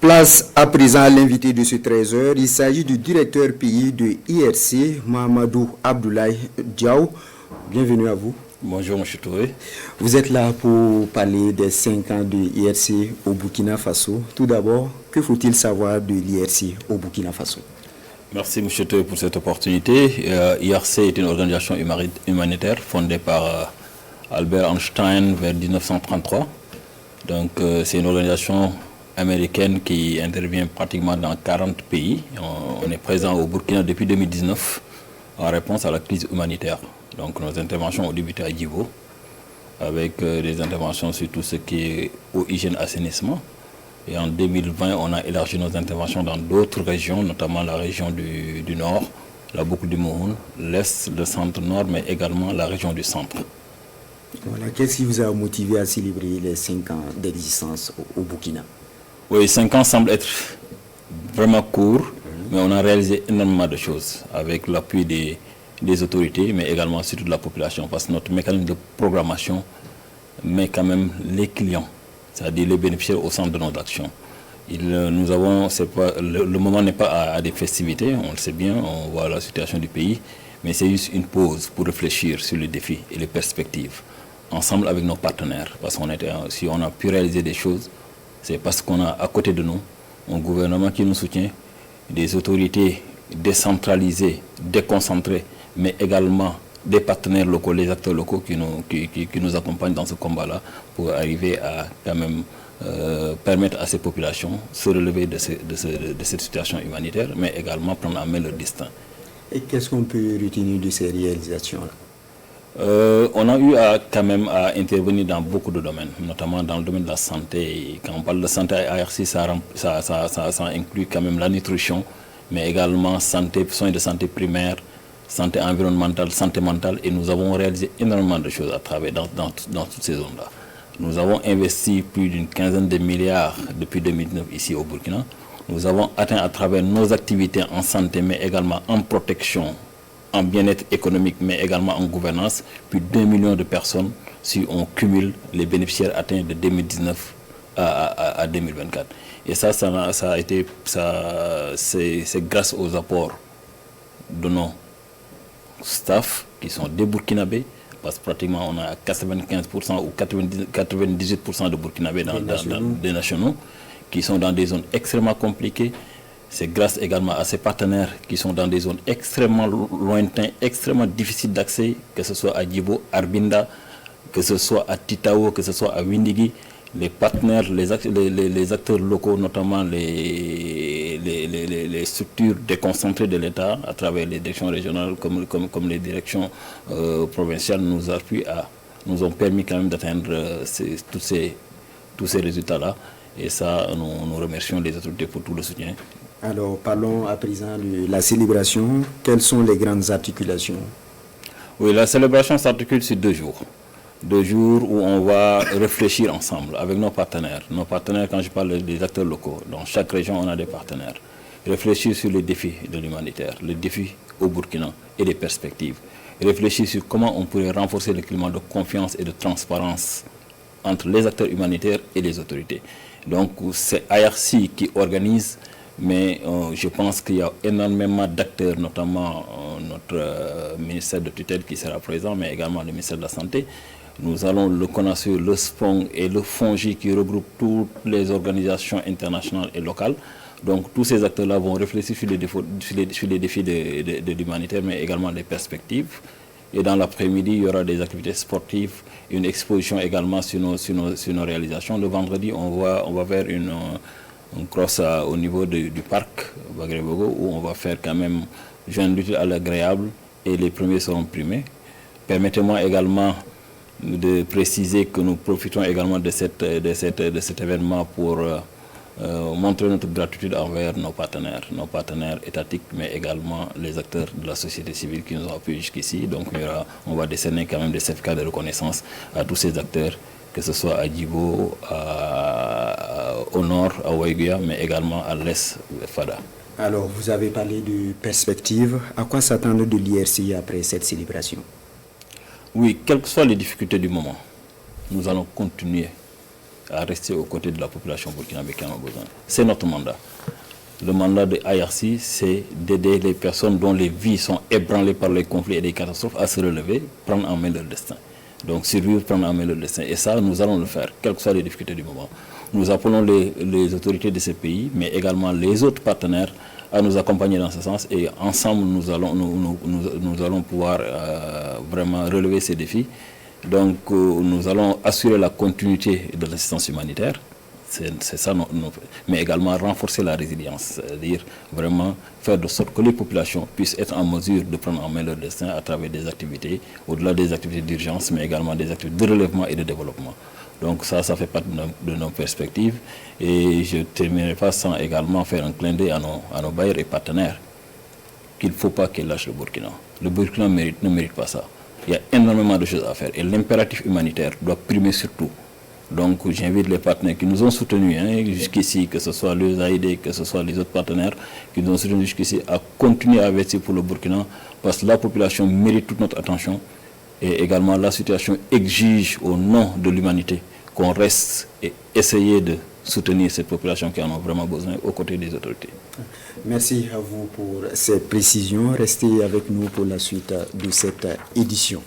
Place à présent à l'invité de ce 13h. Il s'agit du directeur pays de IRC, Mahamadou Abdoulaye Diaw. Bienvenue à vous. Bonjour, M. Touré. Vous êtes là pour parler des 5 ans de l'IRC au Burkina Faso. Tout d'abord, que faut-il savoir de l'IRC au Burkina Faso? Merci, M. Touré, pour cette opportunité. IRC est une organisation humanitaire fondée par Albert Einstein vers 1933. Donc, c'est une organisation américaine qui intervient pratiquement dans 40 pays. On est présent au Burkina depuis 2019 en réponse à la crise humanitaire. Donc nos interventions ont débuté à Djibo avec des interventions sur tout ce qui est eau, hygiène, assainissement. Et en 2020, on a élargi nos interventions dans d'autres régions, notamment la région du Nord, la boucle du Mohun, l'Est, le centre-nord, mais également la région du centre. Voilà. Qu'est-ce qui vous a motivé à célébrer les 5 ans d'existence au Burkina? Oui, 5 ans semblent être vraiment courts, mais on a réalisé énormément de choses avec l'appui des autorités, mais également surtout de la population, parce que notre mécanisme de programmation met quand même les clients, c'est-à-dire les bénéficiaires au centre de nos actions. Nous avons, le moment n'est pas à des festivités, on le sait bien, on voit la situation du pays, mais c'est juste une pause pour réfléchir sur les défis et les perspectives, ensemble avec nos partenaires, parce qu'on si on a pu réaliser des choses, c'est parce qu'on a à côté de nous un gouvernement qui nous soutient, des autorités décentralisées, déconcentrées, mais également des partenaires locaux, les acteurs locaux qui nous accompagnent dans ce combat-là pour arriver à quand même permettre à ces populations de se relever de cette situation humanitaire, mais également prendre en main leur destin. Et qu'est-ce qu'on peut retenir de ces réalisations-là? On a eu quand même à intervenir dans beaucoup de domaines, notamment dans le domaine de la santé. Et quand on parle de santé à ARC, ça inclut quand même la nutrition, mais également santé, soins de santé primaire, santé environnementale, santé mentale. Et nous avons réalisé énormément de choses à travers dans toutes ces zones-là. Nous avons investi plus d'une quinzaine de milliards depuis 2009 ici au Burkina. Nous avons atteint à travers nos activités en santé, mais également en protection, en bien-être économique, mais également en gouvernance, plus de 2 millions de personnes si on cumule les bénéficiaires atteints de 2019 à 2024. Et c'est grâce aux apports de nos staff qui sont des Burkinabés, parce que pratiquement on a 95% ou 98% de Burkinabés des nationaux qui sont dans des zones extrêmement compliquées. C'est grâce également à ces partenaires qui sont dans des zones extrêmement lointaines, extrêmement difficiles d'accès, que ce soit à Djibo, Arbinda, que ce soit à Titao, que ce soit à Windigi. Les partenaires, les acteurs locaux, notamment les structures déconcentrées de l'État à travers les directions régionales comme les directions provinciales nous ont permis quand même d'atteindre tous ces résultats-là. Et ça, nous remercions les autorités pour tout le soutien. Alors, parlons à présent de la célébration. Quelles sont les grandes articulations? Oui, la célébration s'articule sur 2 jours. 2 jours où on va réfléchir ensemble avec nos partenaires. Nos partenaires, quand je parle des acteurs locaux, dans chaque région, on a des partenaires. Réfléchir sur les défis de l'humanitaire, les défis au Burkina et les perspectives. Réfléchir sur comment on pourrait renforcer le climat de confiance et de transparence entre les acteurs humanitaires et les autorités. Donc, c'est IRC qui organise, mais je pense qu'il y a énormément d'acteurs, notamment notre ministère de tutelle qui sera présent, mais également le ministère de la Santé. Nous allons le connaître, le SPONG et le FONGI qui regroupent toutes les organisations internationales et locales. Donc, tous ces acteurs-là vont réfléchir sur les défis de l'humanitaire, mais également les perspectives. Et dans l'après-midi, il y aura des activités sportives, une exposition également sur nos réalisations. Le vendredi, on va faire une cross au niveau du parc Bagrebogo, où on va faire quand même joindre l'utile à l'agréable et les premiers seront primés. Permettez-moi également de préciser que nous profitons également de cet événement pour montrer notre gratitude envers nos partenaires étatiques, mais également les acteurs de la société civile qui nous ont appuyés jusqu'ici. Donc on va décerner quand même des certificats de reconnaissance à tous ces acteurs, que ce soit à Djibo, au nord, à Ouaïguia, mais également à l'est, Fada. Alors, vous avez parlé de perspective. À quoi s'attendre de l'IRC après cette célébration? Oui, quelles que soient les difficultés du moment, nous allons continuer à rester aux côtés de la population burkinabé qui en a besoin. C'est notre mandat. Le mandat de IRC, c'est d'aider les personnes dont les vies sont ébranlées par les conflits et les catastrophes à se relever, prendre en main leur destin. Donc survivre, prendre en main leur destin. Et ça, nous allons le faire, quelles que soient les difficultés du moment. Nous appelons les autorités de ces pays, mais également les autres partenaires, à nous accompagner dans ce sens. Et ensemble, nous allons pouvoir vraiment relever ces défis. Donc nous allons assurer la continuité de l'assistance humanitaire. C'est ça, mais également renforcer la résilience, c'est-à-dire vraiment faire de sorte que les populations puissent être en mesure de prendre en main leur destin à travers des activités, au-delà des activités d'urgence, mais également des activités de relèvement et de développement. Donc ça fait partie de nos perspectives. Et je ne terminerai pas sans également faire un clin d'œil à nos bailleurs et partenaires qu'il ne faut pas qu'ils lâchent le Burkina. Le Burkina ne mérite pas ça. Il y a énormément de choses à faire et l'impératif humanitaire doit primer surtout. Donc j'invite les partenaires qui nous ont soutenus jusqu'ici, que ce soit l'USAID, que ce soit les autres partenaires qui nous ont soutenus jusqu'ici, à continuer à investir pour le Burkina, parce que la population mérite toute notre attention et également la situation exige au nom de l'humanité qu'on reste et essayer de soutenir cette population qui en a vraiment besoin aux côtés des autorités. Merci à vous pour ces précisions. Restez avec nous pour la suite de cette édition.